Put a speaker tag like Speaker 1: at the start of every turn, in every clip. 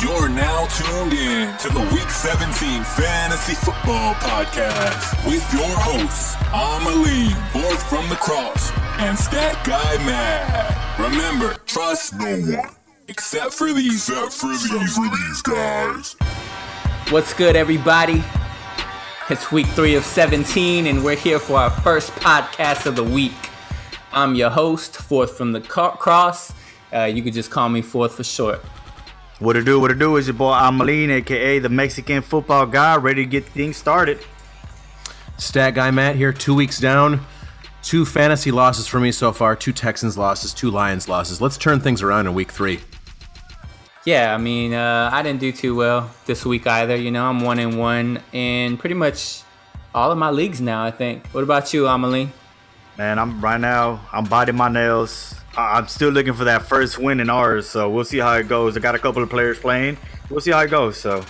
Speaker 1: You're now tuned in to the Week 17 Fantasy Football Podcast with your hosts, Amalean, fourth from the cross, and Stat Guy Matt. Remember, trust no one except for these guys.
Speaker 2: What's good, everybody? It's week 3 of 17, and we're here for our first podcast of the week. I'm your host, fourth from the cross. You could just call me fourth for short.
Speaker 3: What it do is your boy Amalean, a.k.a. the Mexican football guy, ready to get things started.
Speaker 4: Stat Guy Matt here, 2 weeks down. 2 fantasy losses for me so far, 2 Texans losses, 2 Lions losses. Let's turn things around in week 3.
Speaker 2: Yeah, I mean, I didn't do too well this week either. You know, I'm 1-1 in pretty much all of my leagues now, I think. What about you, Amalean?
Speaker 3: Man, I'm biting my nails. I'm still looking for that first win in ours, so we'll see how it goes. I got a couple of players playing. We'll see how it goes. So,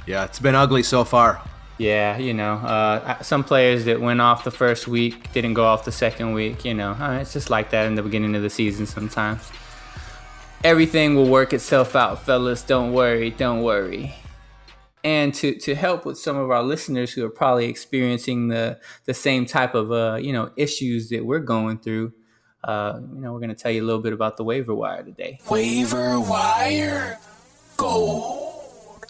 Speaker 4: yeah, it's been ugly so far.
Speaker 2: Yeah, you know, some players that went off the first week didn't go off the second week. You know, it's just like that in the beginning of the season sometimes. Everything will work itself out, fellas. Don't worry. And to help with some of our listeners who are probably experiencing the same type of issues that we're going through, we're going to tell you a little bit about the waiver wire today.
Speaker 1: Waiver Wire Gold.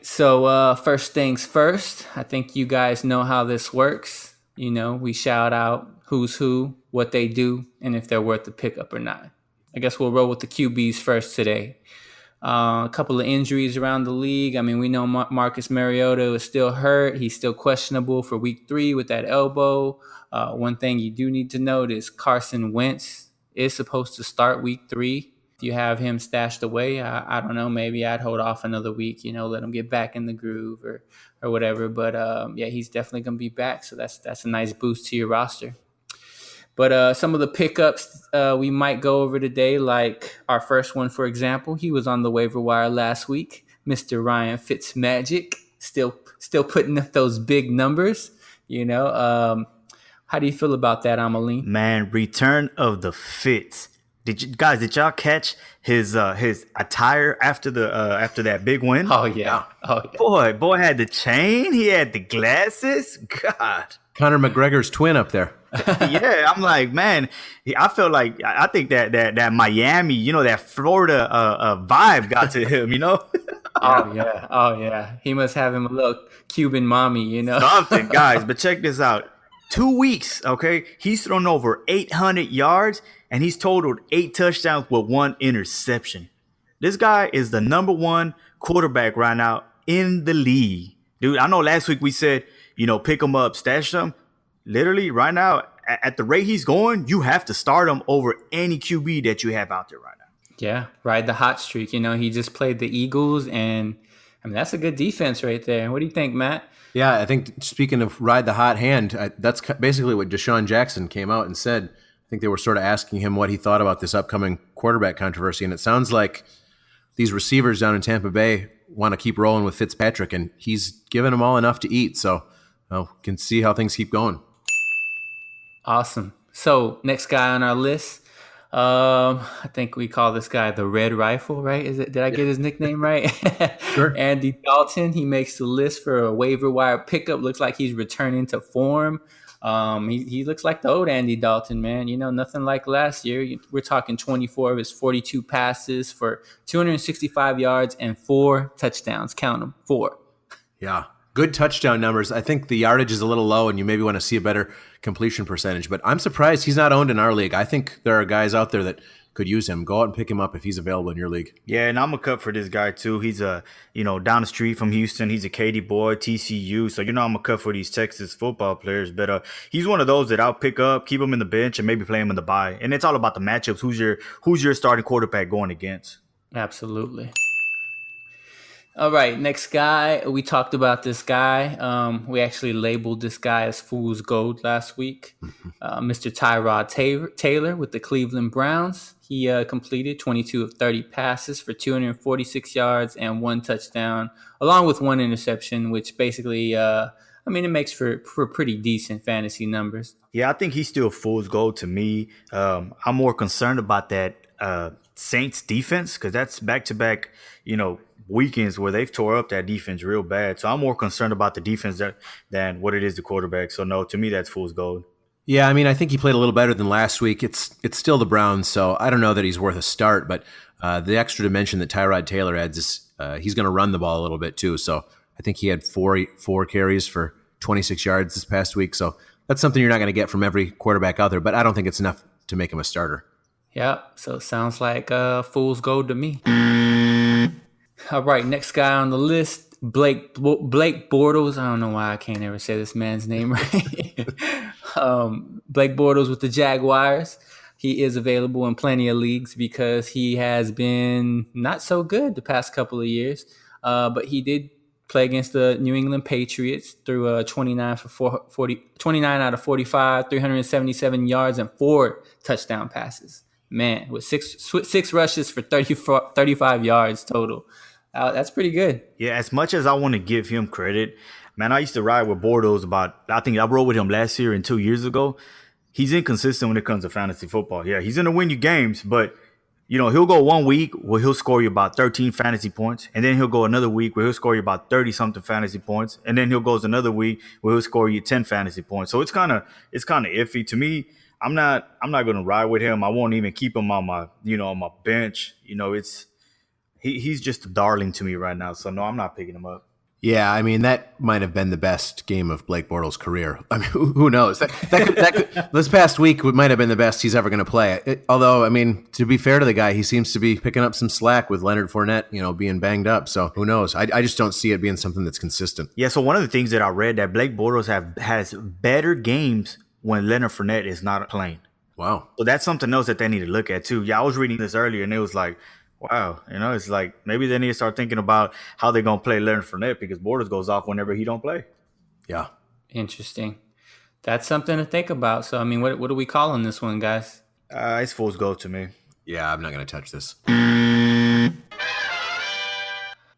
Speaker 2: So first things first, I think you guys know how this works. You know, we shout out who's who, what they do, and if they're worth the pickup or not. I guess we'll roll with the QBs first today. A couple of injuries around the league. I mean, we know Marcus Mariota is still hurt. He's still questionable for week 3 with that elbow. One thing you do need to note is Carson Wentz is supposed to start week 3. If you have him stashed away, I don't know, maybe I'd hold off another week, let him get back in the groove or whatever. But yeah, he's definitely going to be back. So that's a nice boost to your roster. But some of the pickups we might go over today, like our first one, for example, he was on the waiver wire last week. Mr. Ryan Fitzmagic, still putting up those big numbers. How do you feel about that, Amalean?
Speaker 3: Man, return of the Fitz. Did y'all catch his attire after that big win?
Speaker 2: Oh yeah.
Speaker 3: Boy had the chain. He had the glasses. God.
Speaker 4: Conor McGregor's twin up there.
Speaker 3: Yeah, I'm like, man, I feel like I think that Miami, that Florida vibe got to him,
Speaker 2: Oh yeah. He must have him a little Cuban mommy,
Speaker 3: Something, guys. But check this out. 2 weeks, okay? He's thrown over 800 yards and he's totaled 8 touchdowns with 1 interception. This guy is the number 1 quarterback right now in the league. Dude, I know last week we said, pick him up, stash him. Literally, right now, at the rate he's going, you have to start him over any QB that you have out there right now.
Speaker 2: Yeah, ride the hot streak. He just played the Eagles, and I mean that's a good defense right there. What do you think, Matt?
Speaker 4: Yeah, I think speaking of ride the hot hand, that's basically what Deshaun Jackson came out and said. I think they were sort of asking him what he thought about this upcoming quarterback controversy, and it sounds like these receivers down in Tampa Bay want to keep rolling with Fitzpatrick, and he's given them all enough to eat. So, can see how things keep going.
Speaker 2: Awesome. So next guy on our list, I think we call this guy the Red Rifle, right? Did I get his nickname right?
Speaker 4: Sure.
Speaker 2: Andy Dalton. He makes the list for a waiver wire pickup. Looks like he's returning to form. He looks like the old Andy Dalton, man. Nothing like last year. We're talking 24 of his 42 passes for 265 yards and 4 touchdowns. Count them, 4.
Speaker 4: Yeah. Good touchdown numbers. I think the yardage is a little low and you maybe want to see a better completion percentage, but I'm surprised he's not owned in our league. I think there are guys out there that could use him. Go out and pick him up if he's available in your league.
Speaker 3: Yeah, and I'm a cut for this guy too. He's down the street from Houston. He's a Katy boy, TCU. So, I'm a cut for these Texas football players. But he's one of those that I'll pick up, keep him in the bench, and maybe play him in the bye. And it's all about the matchups. Who's your starting quarterback going against?
Speaker 2: Absolutely. All right, next guy. We talked about this guy. We actually labeled this guy as Fool's Gold last week. Mr. Tyrod Taylor with the Cleveland Browns. He completed 22 of 30 passes for 246 yards and 1 touchdown, along with 1 interception, which basically, it makes for pretty decent fantasy numbers.
Speaker 3: Yeah, I think he's still Fool's Gold to me. I'm more concerned about that Saints defense, because that's back-to-back, weekends where they've tore up that defense real bad. So I'm more concerned about the defense than what it is the quarterback. So no, to me that's fool's gold.
Speaker 4: Yeah, I mean, I think he played a little better than last week. It's still the Browns, so I don't know that he's worth a start. But the extra dimension that Tyrod Taylor adds is he's going to run the ball a little bit too. So I think he had four carries for 26 yards this past week. So that's something you're not going to get from every quarterback out there. But I don't think it's enough to make him a starter.
Speaker 2: Yeah, so it sounds like fool's gold to me. All right, next guy on the list, Blake Bortles. I don't know why I can't ever say this man's name right. Blake Bortles with the Jaguars. He is available in plenty of leagues because he has been not so good the past couple of years. But he did play against the New England Patriots through 29 out of 45, 377 yards, and 4 touchdown passes. Man, with six rushes for 35 yards total. That's pretty good.
Speaker 3: Yeah, as much as I want to give him credit, man, I used to ride with Bortles I think I rode with him last year and 2 years ago. He's inconsistent when it comes to fantasy football. Yeah, he's going to win you games, but, he'll go 1 week where he'll score you about 13 fantasy points, and then he'll go another week where he'll score you about 30-something fantasy points, and then he'll go another week where he'll score you 10 fantasy points. So it's kind of iffy to me. I'm not going to ride with him. I won't even keep him on my bench. He's just a darling to me right now. So no, I'm not picking him up.
Speaker 4: Yeah, I mean, that might have been the best game of Blake Bortles' career. I mean, who knows? That could, this past week might have been the best he's ever going to play. Although, I mean, to be fair to the guy, he seems to be picking up some slack with Leonard Fournette, being banged up. So who knows? I just don't see it being something that's consistent.
Speaker 3: Yeah, so one of the things that I read that Blake Bortles has better games when Leonard Fournette is not playing.
Speaker 4: Wow.
Speaker 3: So that's something else that they need to look at too. Yeah, I was reading this earlier and it was like, wow, it's like maybe they need to start thinking about how they're going to play Leonard Fournette because Bortles goes off whenever he don't play.
Speaker 4: Yeah.
Speaker 2: Interesting. That's something to think about. So, I mean, what are we calling this one, guys?
Speaker 3: It's fool's gold to me.
Speaker 4: Yeah, I'm not going to touch this.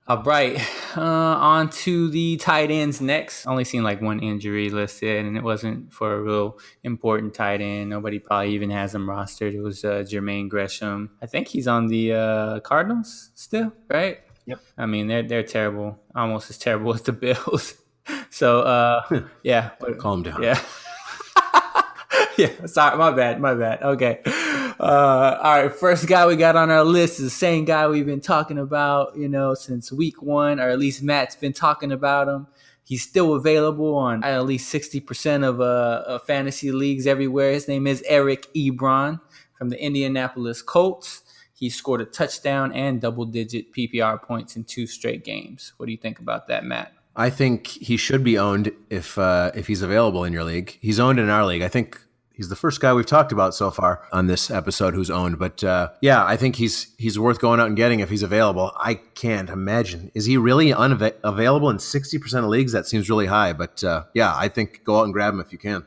Speaker 2: All right, on to the tight ends next. Only seen like one injury listed, and it wasn't for a real important tight end. Nobody probably even has him rostered. It was Jermaine Gresham. I think he's on the Cardinals still, right?
Speaker 3: Yep.
Speaker 2: I mean, they're terrible, almost as terrible as the Bills. So, yeah.
Speaker 4: Calm down.
Speaker 2: Yeah. Yeah, sorry, my bad. Okay. All right, first guy we got on our list is the same guy we've been talking about, since week 1, or at least Matt's been talking about him. He's still available on at least 60% of fantasy leagues everywhere. His name is Eric Ebron from the Indianapolis Colts. He scored a touchdown and double-digit PPR points in 2 straight games. What do you think about that, Matt?
Speaker 4: I think he should be owned if he's available in your league. He's owned in our league. I think he's the first guy we've talked about so far on this episode who's owned. But yeah, I think he's worth going out and getting if he's available. I can't imagine. Is he really unavailable in 60% of leagues? That seems really high. But yeah, I think go out and grab him if you can.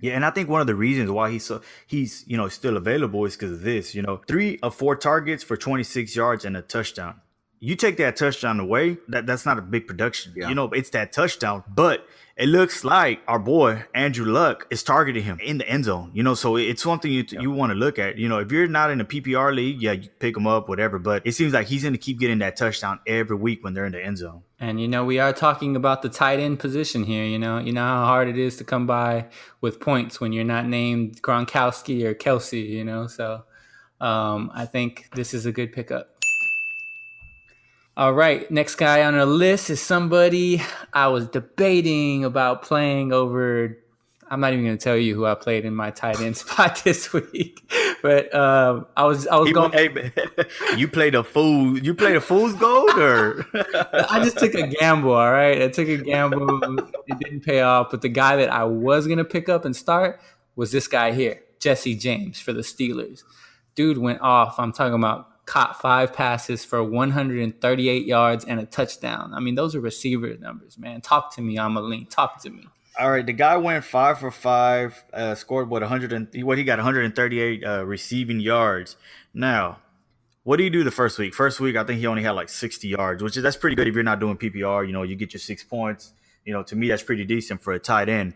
Speaker 3: Yeah, and I think one of the reasons why he's still available is because of this. 3 of 4 targets for 26 yards and a touchdown. You take that touchdown away, that's not a big production.
Speaker 4: Yeah.
Speaker 3: It's that touchdown. But it looks like our boy, Andrew Luck, is targeting him in the end zone. So it's something you want to look at. If you're not in a PPR league, yeah, you pick him up, whatever. But it seems like he's going to keep getting that touchdown every week when they're in the end zone.
Speaker 2: And, we are talking about the tight end position here. You know how hard it is to come by with points when you're not named Gronkowski or Kelsey, So I think this is a good pickup. All right, next guy on our list is somebody I was debating about playing over. I'm not even going to tell you who I played in my tight end spot this week, but I was going.
Speaker 3: Hey, man, you played a fool. You played a fool's gold, or
Speaker 2: I just took a gamble. All right, I took a gamble. It didn't pay off, but the guy that I was going to pick up and start was this guy here, Jesse James for the Steelers. Dude went off. I'm talking about. Caught 5 passes for 138 yards and a touchdown. I mean, those are receiver numbers, man. Talk to me, Amalean. Talk to me.
Speaker 3: All right, the guy went 5 for 5, scored he got 138 receiving yards. Now, what do you do the first week? First week, I think he only had like 60 yards, that's pretty good if you're not doing PPR. You get your 6 points. To me, that's pretty decent for a tight end.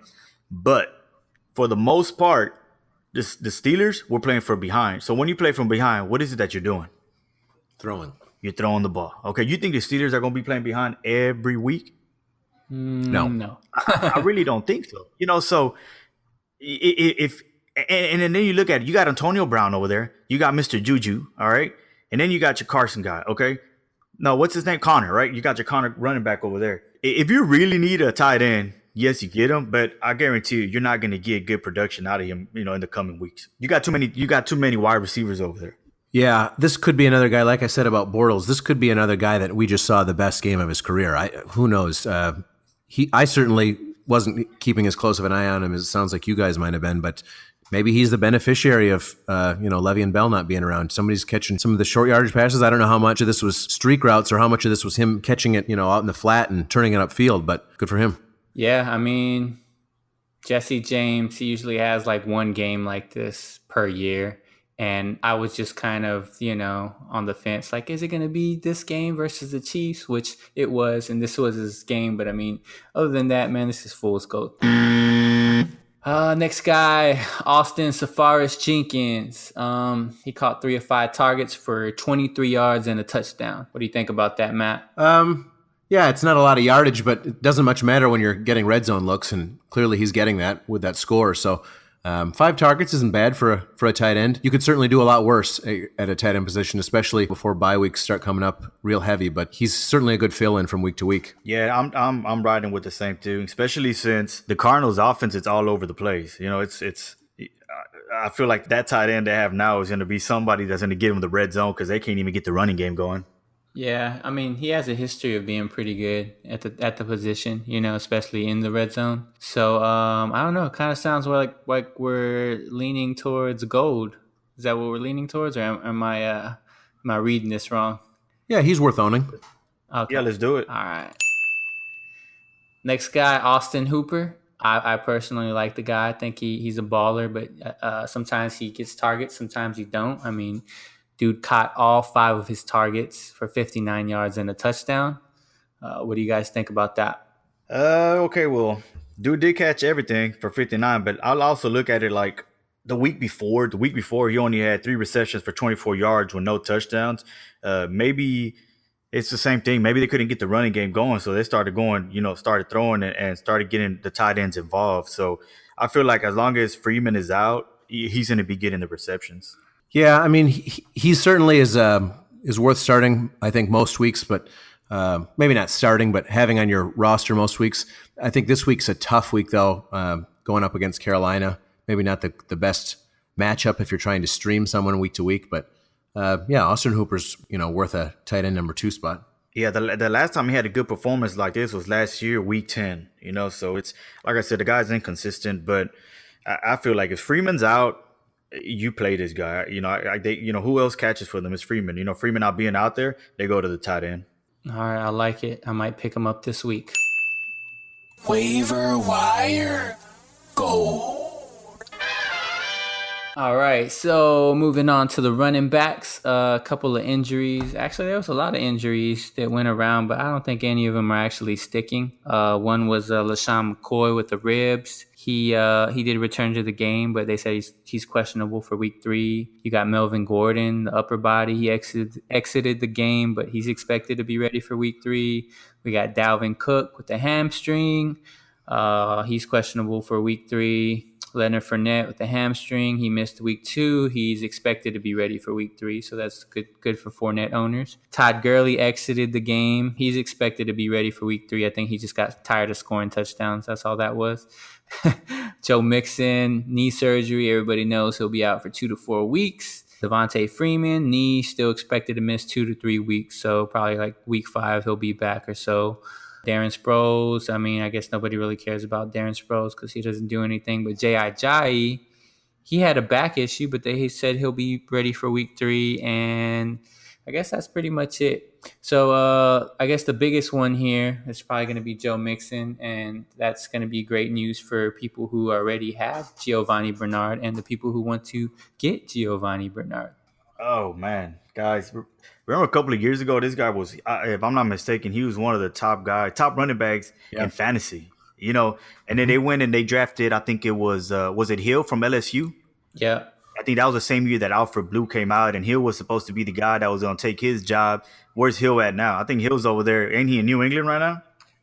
Speaker 3: But for the most part, the Steelers were playing from behind. So when you play from behind, what is it that you're doing?
Speaker 4: Throwing.
Speaker 3: You're throwing the ball. Okay, you think the Steelers are going to be playing behind every week?
Speaker 4: No.
Speaker 2: No.
Speaker 3: I really don't think so. So if and then you look at it, you got Antonio Brown over there, you got Mr. Juju, all right, and then you got your Carson guy. Okay, no, what's his name? Connor, right? You got your Connor running back over there. If you really need a tight end, yes, you get him, but I guarantee you're not going to get good production out of him, in the coming weeks. You got too many wide receivers over there.
Speaker 4: Yeah, this could be another guy. Like I said about Bortles, this could be another guy that we just saw the best game of his career. Who knows? I certainly wasn't keeping as close of an eye on him as it sounds like you guys might have been, but maybe he's the beneficiary of Le'Veon Bell not being around. Somebody's catching some of the short yardage passes. I don't know how much of this was streak routes or how much of this was him catching it, out in the flat and turning it upfield. But good for him.
Speaker 2: Yeah, I mean, Jesse James, he usually has like one game like this per year. And I was just kind of, on the fence, like, is it going to be this game versus the Chiefs? Which it was, and this was his game. But, I mean, other than that, man, this is fool's gold. Next guy, Austin Safaris Jenkins. He caught 3 of 5 targets for 23 yards and a touchdown. What do you think about that, Matt?
Speaker 4: Yeah, it's not a lot of yardage, but it doesn't much matter when you're getting red zone looks, and clearly he's getting that with that score. So 5 targets isn't bad for a tight end. You could certainly do a lot worse at a tight end position, especially before bye weeks start coming up real heavy. But he's certainly a good fill-in from week to week.
Speaker 3: Yeah, I'm riding with the same too, especially since the Cardinals' offense is all over the place. It's. I feel like that tight end they have now is going to be somebody that's going to give them the red zone because they can't even get the running game going.
Speaker 2: Yeah, I mean, he has a history of being pretty good at the position, especially in the red zone. So I don't know. It kind of sounds like we're leaning towards gold. Is that what we're leaning towards, or am I reading this wrong?
Speaker 4: Yeah, he's worth owning.
Speaker 2: Okay.
Speaker 3: Yeah, let's do it.
Speaker 2: All right. Next guy, Austin Hooper. I personally like the guy. I think he's a baller, but sometimes he gets targets, sometimes he don't. I mean, dude caught all 5 of his targets for 59 yards and a touchdown. What do you guys think about that?
Speaker 3: Okay, well, dude did catch everything for 59, but I'll also look at it like the week before. The week before, he only had 3 receptions for 24 yards with no touchdowns. Maybe it's the same thing. Maybe they couldn't get the running game going, so they started going, started throwing and started getting the tight ends involved. So I feel like as long as Freeman is out, he's going to be getting the receptions.
Speaker 4: Yeah, I mean, he certainly is worth starting, I think, most weeks, but maybe not starting, but having on your roster most weeks. I think this week's a tough week, though, going up against Carolina. Maybe not the best matchup if you're trying to stream someone week to week, but yeah, Austin Hooper's worth a tight end number 2 spot.
Speaker 3: Yeah, the last time he had a good performance like this was last year, week 10. So it's like I said, the guy's inconsistent, but I feel like if Freeman's out, you play this guy. Who else catches for them? It's Freeman. Freeman not being out there, they go to the tight end.
Speaker 2: All right, I like it. I might pick him up this week.
Speaker 1: Waiver Wire Gold.
Speaker 2: All right, so moving on to the running backs, a couple of injuries. Actually, there was a lot of injuries that went around, but I don't think any of them are actually sticking. One was LaShawn McCoy with the ribs. He did return to the game, but they said he's questionable for week 3. You got Melvin Gordon, the upper body. He exited the game, but he's expected to be ready for week 3. We got Dalvin Cook with the hamstring. He's questionable for week 3. Leonard Fournette with the hamstring. He missed week 2. He's expected to be ready for week 3, so that's good for Fournette owners. Todd Gurley exited the game. He's expected to be ready for week 3. I think he just got tired of scoring touchdowns. That's all that was. Joe Mixon, knee surgery. Everybody knows he'll be out for 2 to 4 weeks. Devontae Freeman, knee, still expected to miss 2 to 3 weeks, so probably like week 5 he'll be back or so. Darren Sproles, I mean, I guess nobody really cares about Darren Sproles because he doesn't do anything. But J.I. Ajayi, he had a back issue, but they said he'll be ready for week 3. And I guess that's pretty much it. So I guess the biggest one here is probably going to be Joe Mixon. And that's going to be great news for people who already have Giovanni Bernard and the people who want to get Giovanni Bernard.
Speaker 3: Oh, man. Guys, remember a couple of years ago, this guy was, if I'm not mistaken, he was one of the top running backs in fantasy, and then they went and they drafted, I think it was it Hill from LSU?
Speaker 2: Yeah.
Speaker 3: I think that was the same year that Alfred Blue came out, and Hill was supposed to be the guy that was going to take his job. Where's Hill at now? I think Hill's over there. Ain't he in New England right now?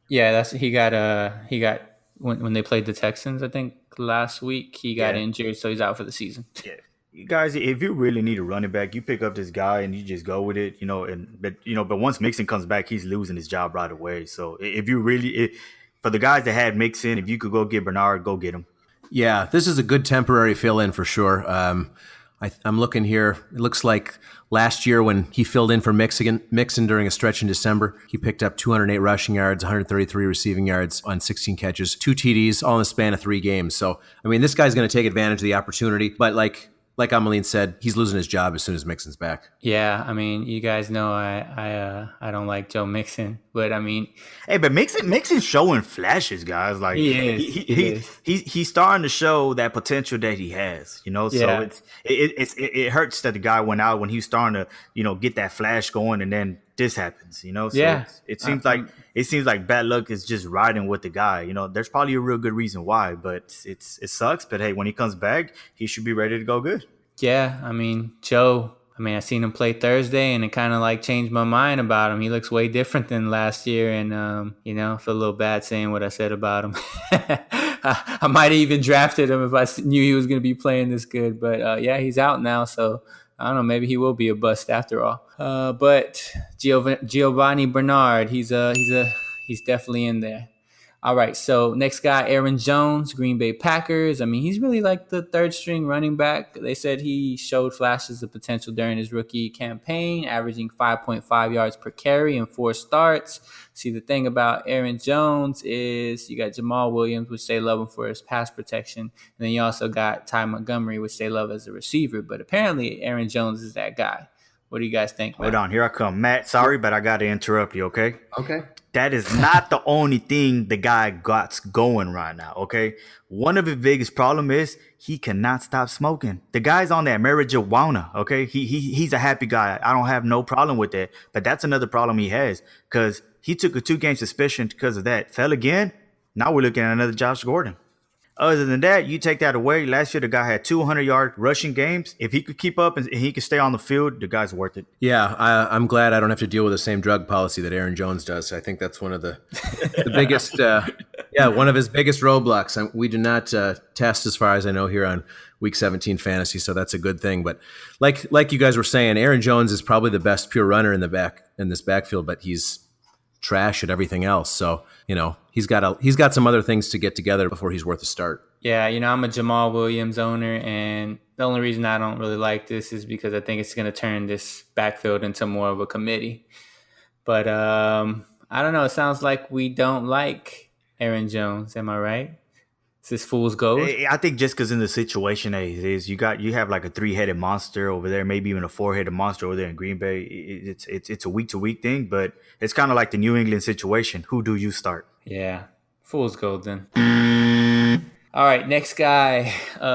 Speaker 2: Yeah, he got when they played the Texans, I think last week, he got injured, so he's out for the season.
Speaker 3: Yeah. You guys, if you really need a running back, you pick up this guy and you just go with it, but once Mixon comes back, he's losing his job right away. So if you really for the guys that had Mixon, if you could go get Bernard, go get him.
Speaker 4: Yeah, this is a good temporary fill-in for sure. I'm looking here. It looks like last year when he filled in for Mixon during a stretch in December, he picked up 208 rushing yards, 133 receiving yards on 16 catches, 2 TDs, all in the span of 3 games. So, I mean, this guy's going to take advantage of the opportunity. But like Amalean said, he's losing his job as soon as Mixon's back.
Speaker 2: Yeah, I mean, you guys know I don't like Joe Mixon, but I mean,
Speaker 3: hey, but Mixon's showing flashes, guys. Like he's starting to show that potential that he has. So it hurts that the guy went out when he was starting to get that flash going, and then this happens. So it seems like bad luck is just riding with the guy. There's probably a real good reason why, but it sucks. But hey, when he comes back, he should be ready to go good.
Speaker 2: Yeah, I mean, Joe, I seen him play Thursday, and it kind of like changed my mind about him. He looks way different than last year, and I feel a little bad saying what I said about him. I might have even drafted him if I knew he was going to be playing this good, but he's out now, so I don't know. Maybe he will be a bust after all. But Giovanni Bernard, he's definitely in there. All right, so next guy, Aaron Jones, Green Bay Packers. I mean, he's really like the third string running back. They said he showed flashes of potential during his rookie campaign, averaging 5.5 yards per carry in 4 starts. See, the thing about Aaron Jones is you got Jamal Williams, which they love him for his pass protection. And then you also got Ty Montgomery, which they love as a receiver. But apparently Aaron Jones is that guy. What do you guys think, Matt?
Speaker 3: Hold on, here I come. Matt, sorry, but I got to interrupt you, okay?
Speaker 4: Okay.
Speaker 3: That is not the only thing the guy got going right now, okay? One of his biggest problem is he cannot stop smoking. The guy's on that marijuana, okay? He's a happy guy. I don't have no problem with that. But that's another problem he has because he took a 2-game suspension because of that. Fell again. Now we're looking at another Josh Gordon. Other than that, you take that away. Last year, the guy had 200-yard rushing games. If he could keep up and he could stay on the field, the guy's worth it.
Speaker 4: Yeah, I'm glad I don't have to deal with the same drug policy that Aaron Jones does. I think that's one of the biggest, one of his biggest roadblocks. We do not test, as far as I know, here on Week 17 fantasy, so that's a good thing. But like you guys were saying, Aaron Jones is probably the best pure runner in this backfield, but he's trash at everything else. So, he's got some other things to get together before he's worth a start.
Speaker 2: Yeah, I'm a Jamal Williams owner, and the only reason I don't really like this is because I think it's going to turn this backfield into more of a committee. But I don't know. It sounds like we don't like Aaron Jones. Am I right? Is this fool's gold?
Speaker 3: I think just because in the situation that it is, you have like a 3-headed monster over there, maybe even a 4-headed monster over there in Green Bay. It's a week-to-week thing, but it's kind of like the New England situation. Who do you start?
Speaker 2: Yeah, fool's gold then. All right, next guy,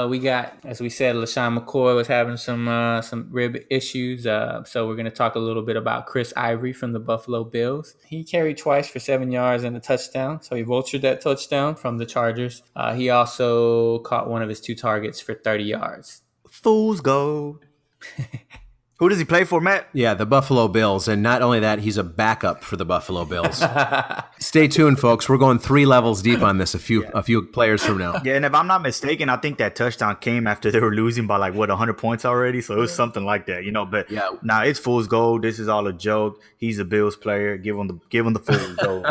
Speaker 2: we got, as we said, LaShawn McCoy was having some rib issues. So we're going to talk a little bit about Chris Ivory from the Buffalo Bills. He carried twice for 7 yards and a touchdown. So he vultured that touchdown from the Chargers. He also caught one of his 2 targets for 30 yards.
Speaker 3: Fool's gold. Who does he play for, Matt?
Speaker 4: Yeah, the Buffalo Bills. And not only that, he's a backup for the Buffalo Bills. Stay tuned, folks. We're going 3 levels deep on this a few players from now.
Speaker 3: Yeah, and if I'm not mistaken, I think that touchdown came after they were losing by 100 points already. So it was something like that, But now it's fool's gold. This is all a joke. He's a Bills player. Give him the fool's gold.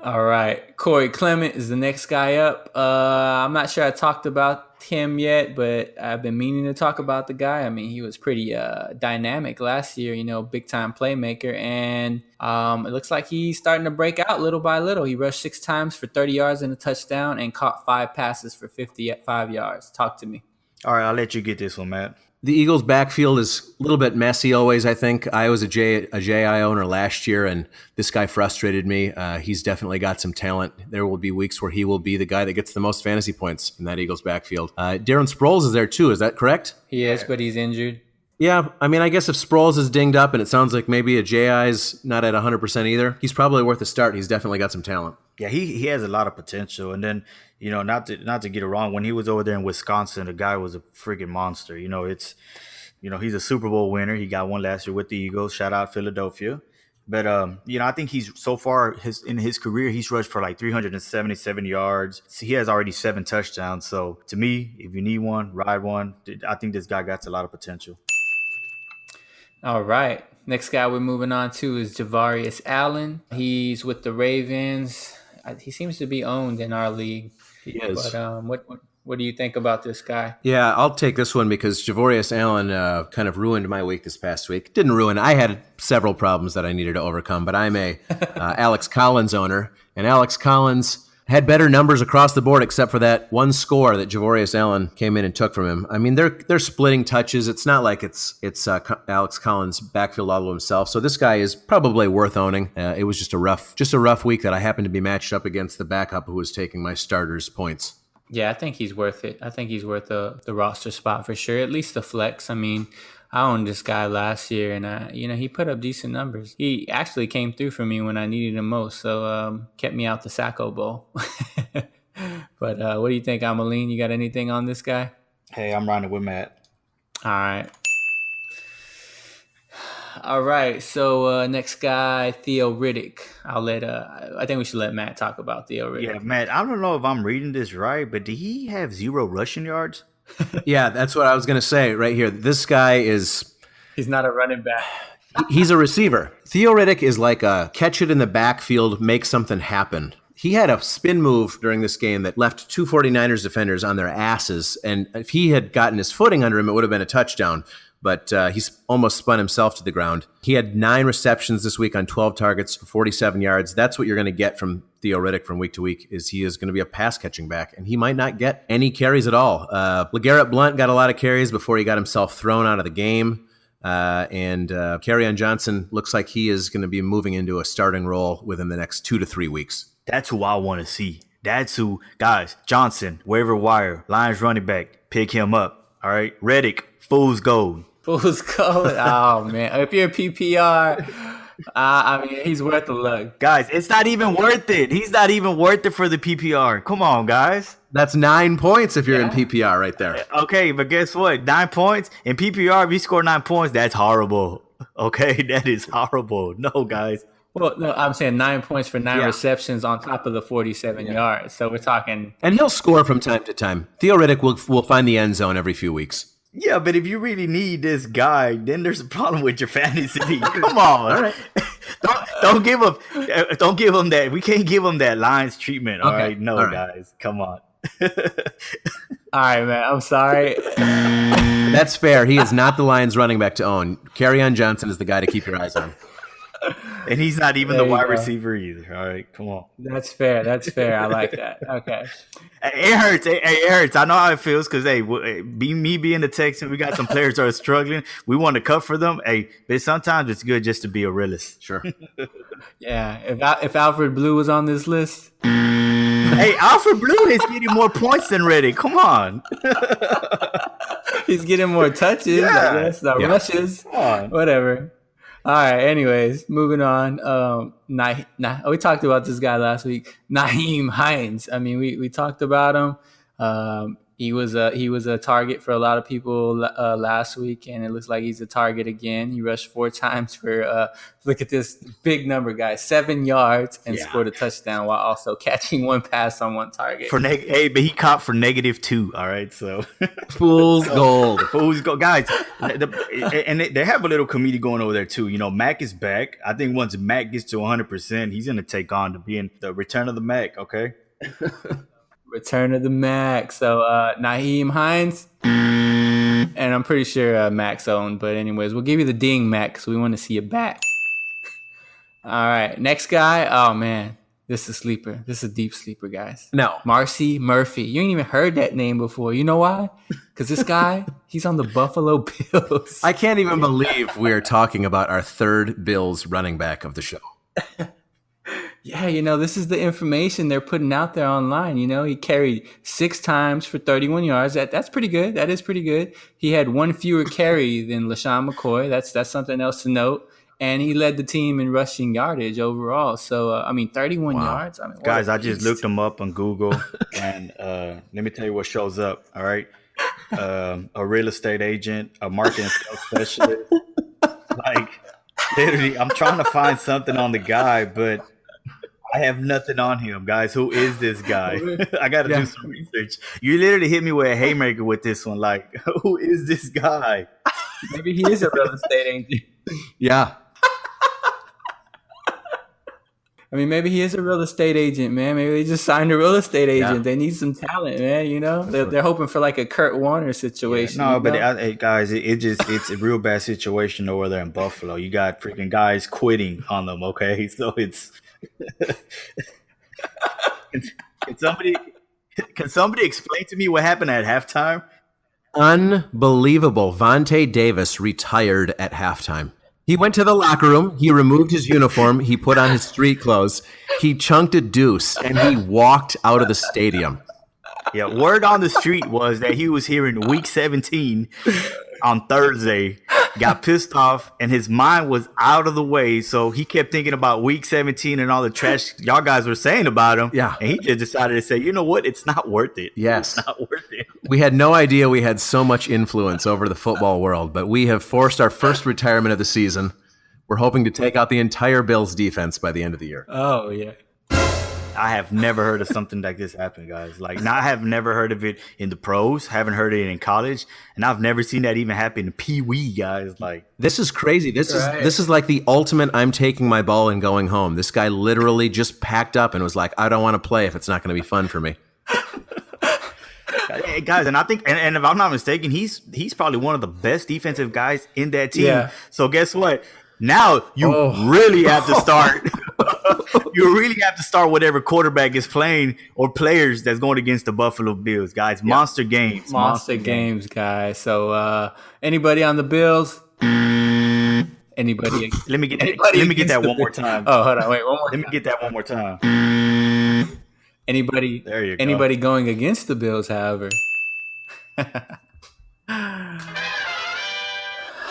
Speaker 2: All right. Corey Clement is the next guy up. I'm not sure I talked about him yet, but I've been meaning to talk about the guy. I mean, he was pretty dynamic last year, big time playmaker. And it looks like he's starting to break out little by little. He rushed 6 times for 30 yards and a touchdown and caught 5 passes for 55 yards. Talk to me.
Speaker 3: All right, I'll let you get this one, Matt.
Speaker 4: The Eagles' backfield is a little bit messy always, I think. I was a JI owner last year, and this guy frustrated me. He's definitely got some talent. There will be weeks where he will be the guy that gets the most fantasy points in that Eagles' backfield. Darren Sproles is there too. Is that correct?
Speaker 2: He is, but he's injured.
Speaker 4: Yeah, I mean, I guess if Sproles is dinged up and it sounds like maybe a JI's not at 100% either, he's probably worth a start. He's definitely got some talent.
Speaker 3: Yeah, he has a lot of potential. And then, not to get it wrong. When he was over there in Wisconsin, the guy was a freaking monster. He's a Super Bowl winner. He got one last year with the Eagles. Shout out Philadelphia. But I think he's so far in his career, he's rushed for like 377 yards. So he has already 7 touchdowns. So to me, if you need one, ride one. I think this guy got a lot of potential.
Speaker 2: All right. Next guy we're moving on to is Javarius Allen. He's with the Ravens. He seems to be owned in our league.
Speaker 4: He is.
Speaker 2: But what do you think about this guy?
Speaker 4: Yeah, I'll take this one because Javarius Allen kind of ruined my week this past week. Didn't ruin. I had several problems that I needed to overcome, but I'm a Alex Collins owner, and Alex Collins had better numbers across the board except for that one score that Javarius Allen came in and took from him. I mean, they're splitting touches. It's not like it's Alex Collins' backfield all to himself. So this guy is probably worth owning. It was just a rough week that I happened to be matched up against the backup who was taking my starters' points.
Speaker 2: Yeah, I think he's worth it. I think he's worth the roster spot for sure, at least the flex. I mean, I owned this guy last year, and he put up decent numbers. He actually came through for me when I needed him most, so kept me out the Sacco Bowl. But what do you think, Amalean? You got anything on this guy?
Speaker 3: Hey, I'm riding with Matt.
Speaker 2: All right. So next guy, Theo Riddick. I think we should let Matt talk about Theo Riddick.
Speaker 3: Yeah, Matt. I don't know if I'm reading this right, but did he have 0 rushing yards?
Speaker 4: Yeah, that's what I was going to say right here. This guy
Speaker 2: he's not a running back.
Speaker 4: He's a receiver. Theo Riddick is like a catch it in the backfield, make something happen. He had a spin move during this game that left 2 49ers defenders on their asses, and if he had gotten his footing under him, it would have been a touchdown. But he's almost spun himself to the ground. He had 9 receptions this week on 12 targets for 47 yards. That's what you're going to get from Theo Riddick from week to week, is he is going to be a pass-catching back, and he might not get any carries at all. LeGarrette Blount got a lot of carries before he got himself thrown out of the game. And Kerryon Johnson looks like he is going to be moving into a starting role within the next 2 to 3 weeks.
Speaker 3: That's who I want to see. That's who, guys, Johnson, waiver wire, Lions running back, pick him up. All right, Riddick, fool's gold.
Speaker 2: Fool's gold. Oh, man. If you're a PPR, I mean, he's worth the look.
Speaker 3: Guys, it's not even worth it. He's not even worth it for the PPR. Come on, guys.
Speaker 4: That's 9 points if you're in PPR right there.
Speaker 3: Okay, but guess what? 9 points in PPR, if you score 9 points, that's horrible. Okay, that is horrible. No, guys.
Speaker 2: Well, no, I'm saying 9 points for 9 receptions on top of the 47 yards. So we're talking.
Speaker 4: And he'll score from time to time. Theo Riddick will find the end zone every few weeks.
Speaker 3: Yeah, but if you really need this guy, then there's a problem with your fantasy. Come on. All right. Don't give him that. We can't give him that Lions treatment. All right. No, all right. Guys. Come on.
Speaker 2: All right, man. I'm sorry.
Speaker 4: That's fair. He is not the Lions running back to own. Kerryon Johnson is the guy to keep your eyes on.
Speaker 3: And he's not even the wide receiver either. All right, come on.
Speaker 2: That's fair. I like that. Okay.
Speaker 3: It hurts. It hurts. I know how it feels because, me being the Texan, we got some players that are struggling. We want to cut for them. Hey, but sometimes it's good just to be a realist.
Speaker 4: Sure.
Speaker 2: Yeah. If Alfred Blue was on this list.
Speaker 3: Hey, Alfred Blue is getting more points than Riddick. Come on.
Speaker 2: He's getting more touches, I guess. Rushes. Whatever. All right. Anyways, moving on. We talked about this guy last week, Nyheim Hines. I mean, we talked about him. He was a target for a lot of people last week, and it looks like he's a target again. He rushed 4 times for look at this big number, guys, 7 yards, and scored a touchdown while also catching 1 pass on 1 target.
Speaker 3: But he caught for -2. All right, so
Speaker 4: fool's gold,
Speaker 3: guys. And they have a little committee going over there too. You know, Mac is back. I think once Mac gets to 100%, he's going to take on to being the return of the Mac. Okay.
Speaker 2: Return of the Mac. So Nyheim Hines, and I'm pretty sure Mac's owned. But anyways, we'll give you the ding, Mac, because we want to see you back. All right, next guy. Oh man, this is a sleeper. This is a deep sleeper, guys.
Speaker 4: No,
Speaker 2: Marcy Murphy. You ain't even heard that name before. You know why? Because this guy, he's on the Buffalo Bills.
Speaker 4: I can't even believe we are talking about our 3rd Bills running back of the show.
Speaker 2: Yeah, this is the information they're putting out there online. He carried 6 times for 31 yards. That's pretty good. That is pretty good. He had 1 fewer carry than LaShawn McCoy. That's something else to note. and he led the team in rushing yardage overall. So, 31 yards. I mean,
Speaker 3: guys, I just looked him up on Google, and let me tell you what shows up. All right, a real estate agent, a marketing sales specialist. Like, literally, I'm trying to find something on the guy, but I have nothing on him, guys. Who is this guy? I got to do some research. You literally hit me with a haymaker with this one. Like, who is this guy?
Speaker 2: Maybe he is a real estate agent.
Speaker 4: Yeah.
Speaker 2: I mean, maybe he is a real estate agent, man. Maybe they just signed a real estate agent.
Speaker 4: Yeah.
Speaker 2: They need some talent, man. You know, they're hoping for like a Kurt Warner situation.
Speaker 3: No, but guys, it's a real bad situation over there in Buffalo. You got freaking guys quitting on them. Okay, so it's can somebody explain to me what happened at halftime?
Speaker 4: Unbelievable. Vontae Davis retired at halftime. He went to the locker room. He removed his uniform. He put on his street clothes. He chunked a deuce, and he walked out of the stadium.
Speaker 3: Yeah, word on the street was that he was here in Week 17 on Thursday, got pissed off, and his mind was out of the way. So he kept thinking about Week 17 and all the trash y'all guys were saying about him.
Speaker 4: Yeah.
Speaker 3: And he just decided to say, you know what? It's not worth it.
Speaker 4: Yes.
Speaker 3: It's not worth it.
Speaker 4: We had no idea we had so much influence over the football world, but we have forced our first retirement of the season. We're hoping to take out the entire Bills defense by the end of the year.
Speaker 2: Oh, yeah.
Speaker 3: I have never heard of something like this happen, guys. Like, I have never heard of it in the pros, haven't heard it in college, and I've never seen that even happen in Pee Wee, guys. Like,
Speaker 4: this is crazy. This is like the ultimate I'm taking my ball and going home. This guy literally just packed up and was like, I don't want to play if it's not going to be fun for me.
Speaker 3: Hey, guys, and I think, and if I'm not mistaken, he's probably one of the best defensive guys in that team. Yeah. So guess what? Now you really have to start. You really have to start whatever quarterback is playing or players that's going against the Buffalo Bills, guys. Yeah. Monster games,
Speaker 2: guys. So anybody on the Bills? Anybody?
Speaker 3: Let me get that one more time.
Speaker 2: Oh, hold on, wait, one more.
Speaker 3: Let me get that one more time.
Speaker 2: Anybody?
Speaker 3: There you go.
Speaker 2: Anybody going against the Bills, however.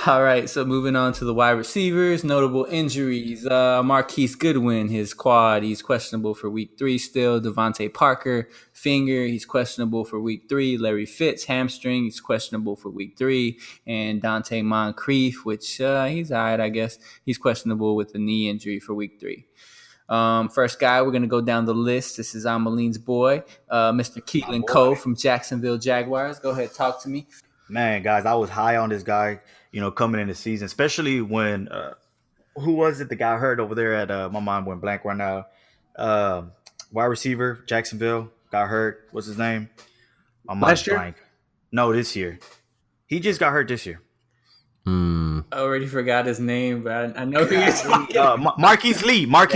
Speaker 2: All right, so moving on to the wide receivers, notable injuries. Marquise Goodwin, his quad, he's questionable for week 3 still. Devontae Parker, finger, he's questionable for week 3. Larry Fitz, hamstring, he's questionable for week 3. And Dante Moncrief, which he's all right, I guess. He's questionable with a knee injury for week 3. First guy, we're going to go down the list. This is Amalean's boy, Mr. Keelan Cole from Jacksonville Jaguars. Go ahead, talk to me.
Speaker 3: Man, guys, I was high on this guy, coming in the season, especially when who was it that got hurt over there at my mind went blank right now. Wide receiver, Jacksonville, got hurt. What's his name? My mind's blank. No, this year. He just got hurt this year.
Speaker 2: I already forgot his name, but I know who you're talking about.
Speaker 3: Marquise Lee. Mark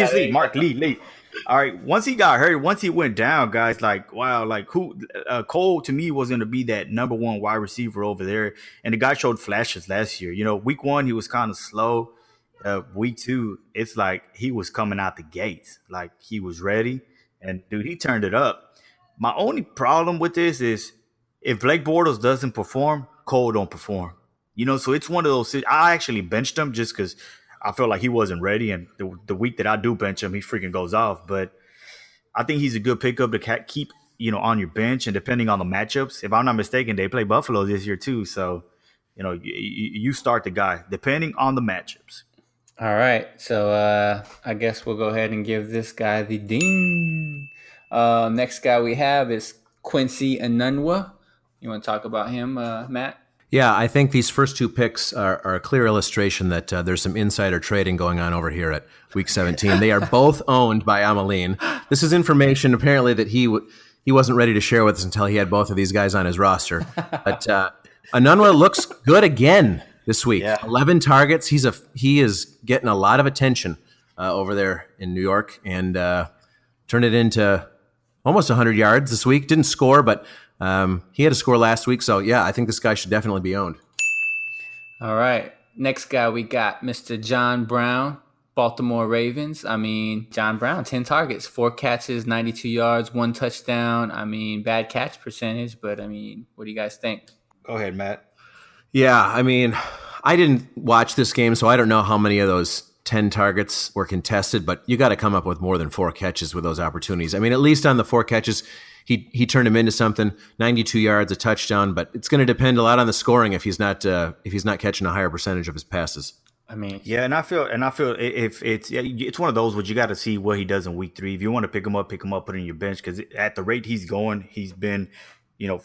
Speaker 3: Lee. All right. Once he got hurt, once he went down, guys, like, wow, like who Cole to me was going to be that number one wide receiver over there. And the guy showed flashes last year. Week 1, he was kind of slow. Week 2, it's like he was coming out the gates. Like he was ready. And dude, he turned it up. My only problem with this is if Blake Bortles doesn't perform, Cole don't perform. So it's one of those. I actually benched him just because I felt like he wasn't ready. And the week that I do bench him, he freaking goes off. But I think he's a good pickup to keep, on your bench. And depending on the matchups, if I'm not mistaken, they play Buffalo this year too. So, you start the guy depending on the matchups.
Speaker 2: All right. So I guess we'll go ahead and give this guy the ding. Next guy we have is Quincy Enunwa. You want to talk about him, Matt?
Speaker 4: Yeah, I think these first 2 picks are a clear illustration that there's some insider trading going on over here at Week 17. They are both owned by Amalean. This is information apparently that he wasn't ready to share with us until he had both of these guys on his roster. But Enunwa looks good again this week. Yeah. 11 targets. He is getting a lot of attention over there in New York and turned it into almost 100 yards this week. Didn't score, but he had a score last week, so yeah, I think this guy should definitely be owned.
Speaker 2: All right. Next guy we got Mr. John Brown, Baltimore Ravens. John Brown, 10 targets, 4 catches, 92 yards, 1 touchdown. Bad catch percentage, but what do you guys think?
Speaker 3: Go ahead, Matt.
Speaker 4: Yeah, I didn't watch this game, so I don't know how many of those 10 targets were contested, but you got to come up with more than 4 catches with those opportunities. I mean, at least on the 4 catches, he turned him into something, 92 yards, a touchdown, but it's going to depend a lot on the scoring if he's not catching a higher percentage of his passes.
Speaker 2: I mean,
Speaker 3: Yeah, and I feel if it's one of those where you got to see what he does in week 3. If you want to pick him up, put him in your bench, because at the rate he's going, he's been,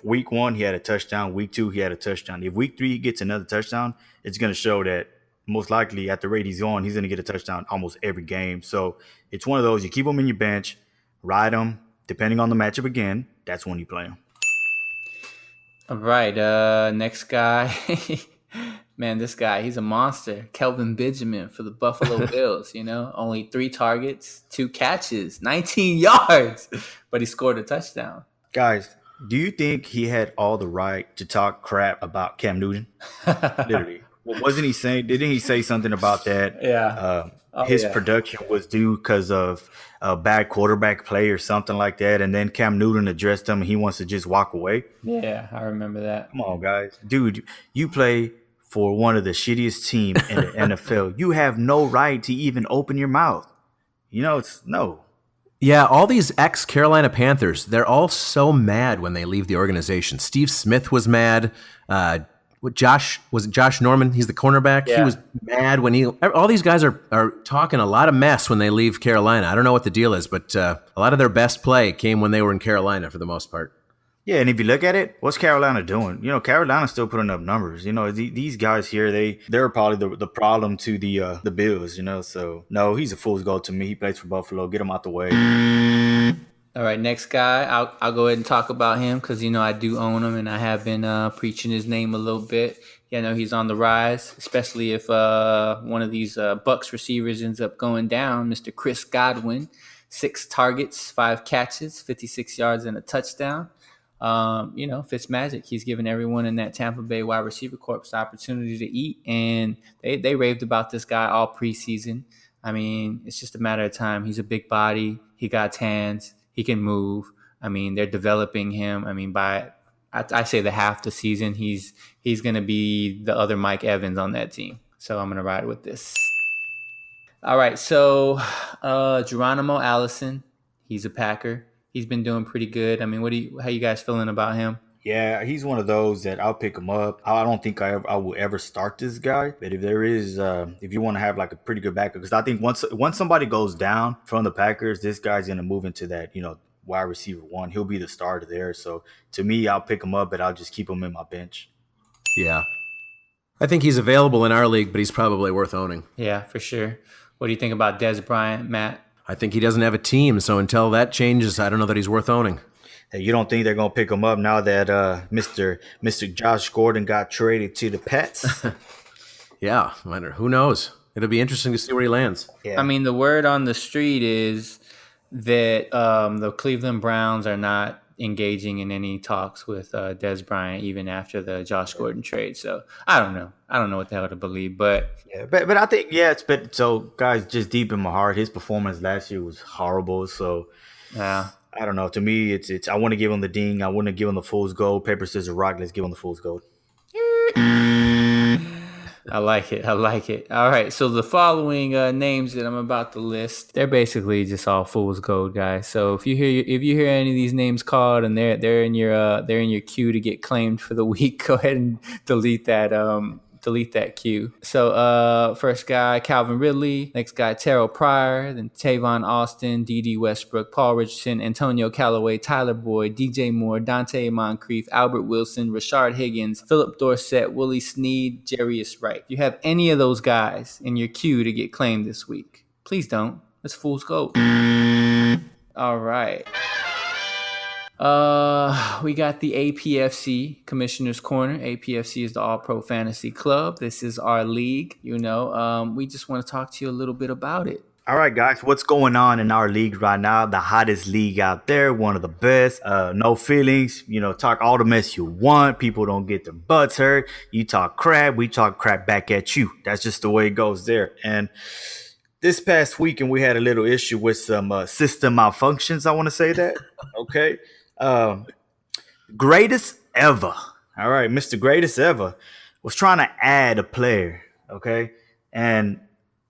Speaker 3: week 1 he had a touchdown, week 2 he had a touchdown. If week 3 he gets another touchdown, it's going to show that most likely at the rate he's on, he's going to get a touchdown almost every game. So it's one of those, you keep him in your bench, ride him, depending on the matchup again, that's when you play him.
Speaker 2: all right. Next guy. Man, this guy, he's a monster. Kelvin Benjamin for the Buffalo Bills, only 3 targets, 2 catches, 19 yards, but he scored a touchdown.
Speaker 3: Guys, do you think he had all the right to talk crap about Cam Newton? Literally. Well, wasn't he saying, didn't he say something about that?
Speaker 2: Yeah.
Speaker 3: His production was due because of a bad quarterback play or something like that. And then Cam Newton addressed him and he wants to just walk away.
Speaker 2: Yeah, I remember that.
Speaker 3: Come on, guys. Dude, you play for one of the shittiest teams in the NFL. You have no right to even open your mouth. It's no.
Speaker 4: Yeah, all these ex-Carolina Panthers, they're all so mad when they leave the organization. Steve Smith was mad. Josh Norman? He's the cornerback.
Speaker 2: Yeah.
Speaker 4: He was mad when all these guys are talking a lot of mess when they leave Carolina. I don't know what the deal is, but a lot of their best play came when they were in Carolina for the most part.
Speaker 3: Yeah, and if you look at it, what's Carolina doing? Carolina's still putting up numbers. These guys here, they're probably the problem to the Bills. So no, he's a fool's gold to me. He plays for Buffalo. Get him out the way.
Speaker 2: All right, next guy. I'll go ahead and talk about him because I do own him and I have been preaching his name a little bit. Yeah, I know he's on the rise, especially if one of these Bucs receivers ends up going down. Mr. Chris Godwin, 6 targets, 5 catches, 56 yards and a touchdown. Fitzmagic, he's given everyone in that Tampa Bay wide receiver corps the opportunity to eat, and they raved about this guy all preseason. I mean, it's just a matter of time. He's a big body. He got hands. He can move. I mean, they're developing him. I mean, I say the half the season, he's going to be the other Mike Evans on that team. So I'm going to ride with this. All right, so Geronimo Allison, he's a Packer. He's been doing pretty good. I mean, how you guys feeling about him?
Speaker 3: Yeah, he's one of those that I'll pick him up. I don't think I will ever start this guy. But if there is, if you want to have like a pretty good backup, because I think once somebody goes down from the Packers, this guy's going to move into that, wide receiver 1. He'll be the starter there. So to me, I'll pick him up, but I'll just keep him in my bench.
Speaker 4: Yeah. I think he's available in our league, but he's probably worth owning.
Speaker 2: Yeah, for sure. What do you think about Dez Bryant, Matt?
Speaker 4: I think he doesn't have a team, so until that changes, I don't know that he's worth owning.
Speaker 3: Hey, you don't think they're going to pick him up now that Mr. Josh Gordon got traded to the Pets?
Speaker 4: Yeah, who knows? It'll be interesting to see where he lands.
Speaker 3: Yeah.
Speaker 2: I mean, the word on the street is that the Cleveland Browns are not engaging in any talks with Dez Bryant even after the Josh Gordon trade. So I don't know. I don't know what the hell to believe, but
Speaker 3: yeah, but I think so guys, just deep in my heart, his performance last year was horrible. So
Speaker 2: yeah.
Speaker 3: I don't know. To me, it's I want to give him the ding. I want to give him the fool's gold. Paper, scissors, rock. Let's give him the fool's gold.
Speaker 2: I like it. All right. So the following names that I'm about to list, they're basically just all fool's gold, guys. So if you hear any of these names called and they're in your queue to get claimed for the week, go ahead and delete that queue. So first guy, Calvin Ridley. Next guy, Terrell Pryor. Then Tavon Austin, D.D. Westbrook, Paul Richardson, Antonio Callaway, Tyler Boyd, DJ Moore, Dante Moncrief, Albert Wilson, Rashard Higgins, Philip Dorsett, Willie Snead, Jarius Wright. If you have any of those guys in your queue to get claimed this week, please don't. It's fool's gold. All right. We got the APFC Commissioner's Corner. APFC is the All Pro Fantasy Club. This is our league. We just want to talk to you a little bit about it.
Speaker 3: All right, guys, what's going on in our league right now? The hottest league out there, one of the best. No feelings. Talk all the mess you want. People don't get their butts hurt. You talk crap, we talk crap back at you. That's just the way it goes there. And this past weekend, we had a little issue with some system malfunctions. I want to say that. Okay. Greatest ever. All right, Mr. Greatest Ever was trying to add a player, okay, and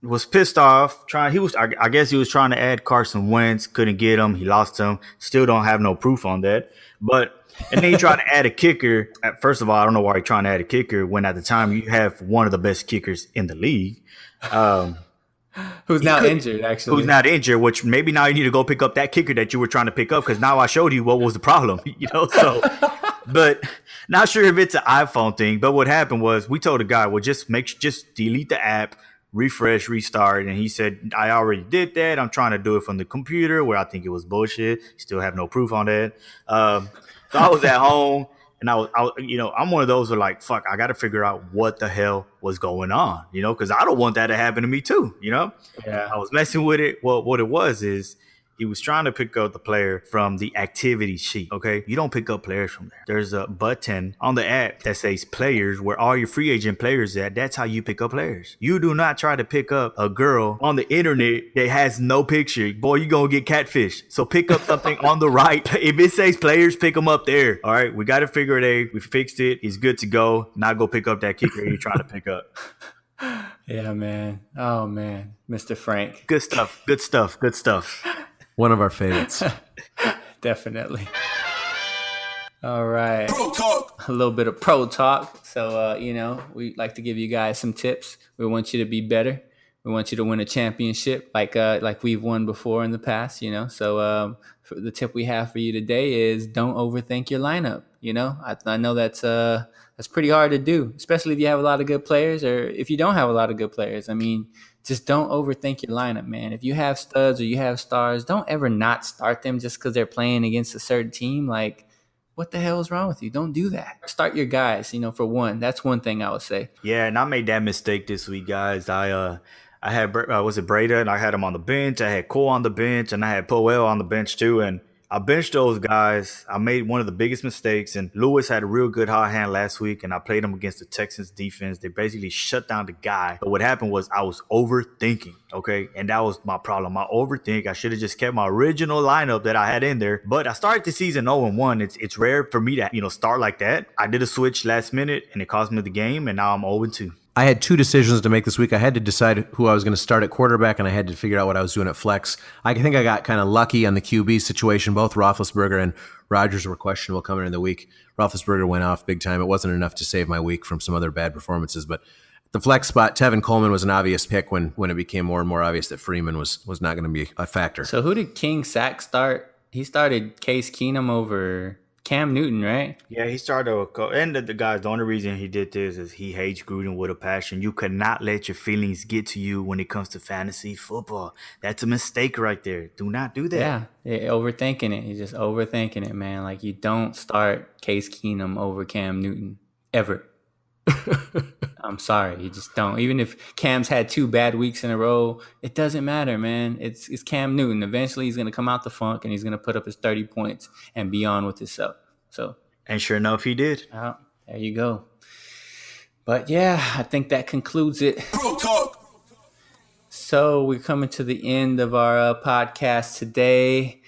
Speaker 3: was pissed off. I guess he was trying to add Carson Wentz, couldn't get him. He lost him. Still don't have no proof on that. And then he tried to add a kicker. First of all, I don't know why he's trying to add a kicker when at the time you have one of the best kickers in the league.
Speaker 2: Who's now injured, actually.
Speaker 3: Who's not injured, which maybe now you need to go pick up that kicker that you were trying to pick up, because now I showed you what was the problem, so but not sure if it's an iPhone thing. But what happened was we told the guy, well, just delete the app, refresh, restart. And he said, I already did that. I'm trying to do it from the computer, where I think it was bullshit. Still have no proof on that. So I was at home. And I'm one of those who are like, fuck, I got to figure out what the hell was going on, because I don't want that to happen to me too, Yeah. I was messing with it. Well, what it was is he was trying to pick up the player from the activity sheet, okay? You don't pick up players from there. There's a button on the app that says players, where all your free agent players at. That's how you pick up players. You do not try to pick up a girl on the internet that has no picture. Boy, you're going to get catfished. So pick up something on the right. If it says players, pick them up there. All right, we got to figure it out. We fixed it. He's good to go. Now go pick up that kicker you're trying to pick up.
Speaker 2: Yeah, man. Oh, man. Mr. Frank.
Speaker 3: Good stuff. Good stuff. Good stuff.
Speaker 4: One of our favorites.
Speaker 2: Definitely. All right.
Speaker 1: Pro talk.
Speaker 2: A little bit of pro talk. So, we like to give you guys some tips. We want you to be better. We want you to win a championship like we've won before in the past, So the tip we have for you today is don't overthink your lineup. I know that's pretty hard to do, especially if you have a lot of good players, or if you don't have a lot of good players. I mean, just don't overthink your lineup, man. If you have studs or you have stars, don't ever not start them just because they're playing against a certain team. Like, what the hell is wrong with you? Don't do that. Start your guys, for one. That's one thing I would say.
Speaker 3: Yeah, and I made that mistake this week, guys. I had was it Breda, and I had him on the bench. I had Cole on the bench, and I had Powell on the bench too. And I benched those guys. I made one of the biggest mistakes, and Lewis had a real good hot hand last week, and I played him against the Texans defense. They basically shut down the guy. But what happened was I was overthinking, okay? And that was my problem. I overthink. I should have just kept my original lineup that I had in there. But I started the season 0-1. It's rare for me to, start like that. I did a switch last minute, and it cost me the game, and now I'm 0-2.
Speaker 4: I had two decisions to make this week. I had to decide who I was going to start at quarterback, and I had to figure out what I was doing at flex. I think I got kind of lucky on the QB situation. Both Roethlisberger and Rodgers were questionable coming into the week. Roethlisberger went off big time. It wasn't enough to save my week from some other bad performances. But the flex spot, Tevin Coleman was an obvious pick when it became more and more obvious that Freeman was not going to be a factor.
Speaker 2: So who did King Sack start? He started Case Keenum over Cam Newton, right?
Speaker 3: Yeah, he started and the guys, the only reason he did this is he hates Gruden with a passion. You cannot let your feelings get to you when it comes to fantasy football. That's a mistake right there. Do not do that.
Speaker 2: Yeah, overthinking it. You're just overthinking it, man. Like, you don't start Case Keenum over Cam Newton ever. I'm sorry, you just don't. Even if Cam's had 2 bad weeks in a row, it doesn't matter, man. It's Cam Newton. Eventually, he's going to come out the funk, and he's going to put up his 30 points and be on with himself.
Speaker 3: And sure enough, he did.
Speaker 2: There you go. But yeah, I think that concludes it.
Speaker 1: Pro talk.
Speaker 2: So we're coming to the end of our podcast today.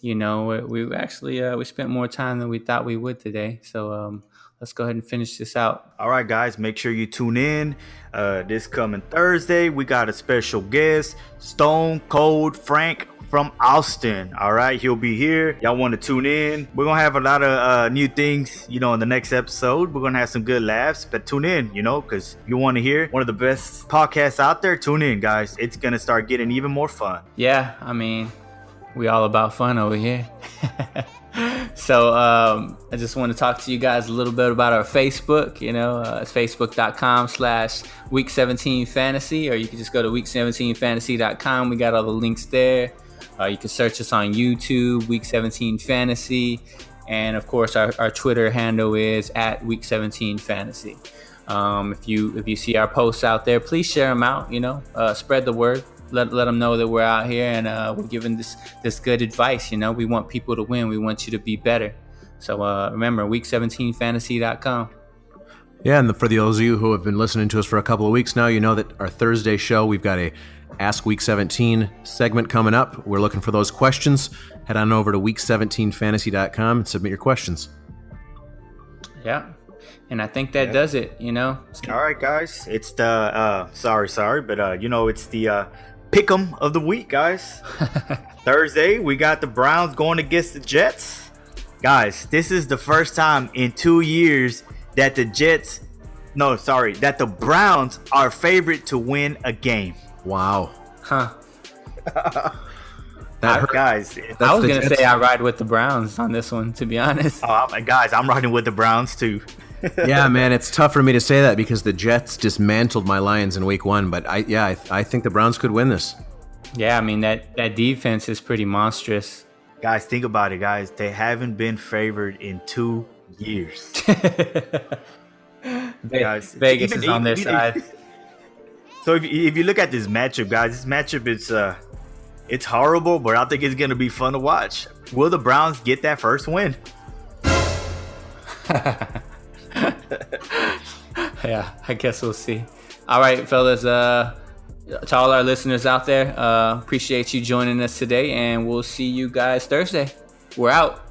Speaker 2: We actually we spent more time than we thought we would today. So let's go ahead and finish this out.
Speaker 3: All right, guys, make sure you tune in. This coming Thursday, we got a special guest, Stone Cold Frank from Austin. All right, he'll be here. Y'all want to tune in. We're going to have a lot of new things, in the next episode. We're going to have some good laughs, but tune in, because you want to hear one of the best podcasts out there. Tune in, guys. It's going to start getting even more fun.
Speaker 2: Yeah, I mean, we all about fun over here. So I just want to talk to you guys a little bit about our Facebook. It's facebook.com/week17fantasy, or you can just go to week17fantasy.com. We got all the links there. You can search us on YouTube, Week17Fantasy. And, of course, our Twitter handle is @Week17Fantasy. If you see our posts out there, please share them out, spread the word. Let them know that we're out here and we're giving this good advice. We want people to win. We want you to be better. So remember, Week17Fantasy.com.
Speaker 4: Yeah, and for those of you who have been listening to us for a couple of weeks now, you know that our Thursday show, we've got a Ask Week 17 segment coming up. We're looking for those questions. Head on over to Week17Fantasy.com and submit your questions.
Speaker 2: Yeah. And I think that does it, you know?
Speaker 3: All right, guys. It's the sorry, but it's the pick'em of the week, guys. Thursday, we got the Browns going against the Jets. Guys, this is the first time in 2 years that that the Browns are favored to win a game.
Speaker 4: Wow.
Speaker 2: Huh.
Speaker 4: That hurt.
Speaker 3: Guys,
Speaker 2: I was going to
Speaker 4: Jets.
Speaker 2: say I ride with the Browns on this one, to be honest.
Speaker 3: guys, I'm riding with the Browns too.
Speaker 4: Yeah, man, it's tough for me to say that because the Jets dismantled my Lions in week 1. But I think the Browns could win this.
Speaker 2: Yeah, I mean, that defense is pretty monstrous.
Speaker 3: Guys, think about it, guys. They haven't been favored in 2 years. Guys,
Speaker 2: Vegas is on their side.
Speaker 3: So if you look at this matchup, guys, it's horrible, but I think it's going to be fun to watch. Will the Browns get that first win?
Speaker 2: Yeah, I guess we'll see. All right, fellas. To all our listeners out there, appreciate you joining us today, and we'll see you guys Thursday. We're out.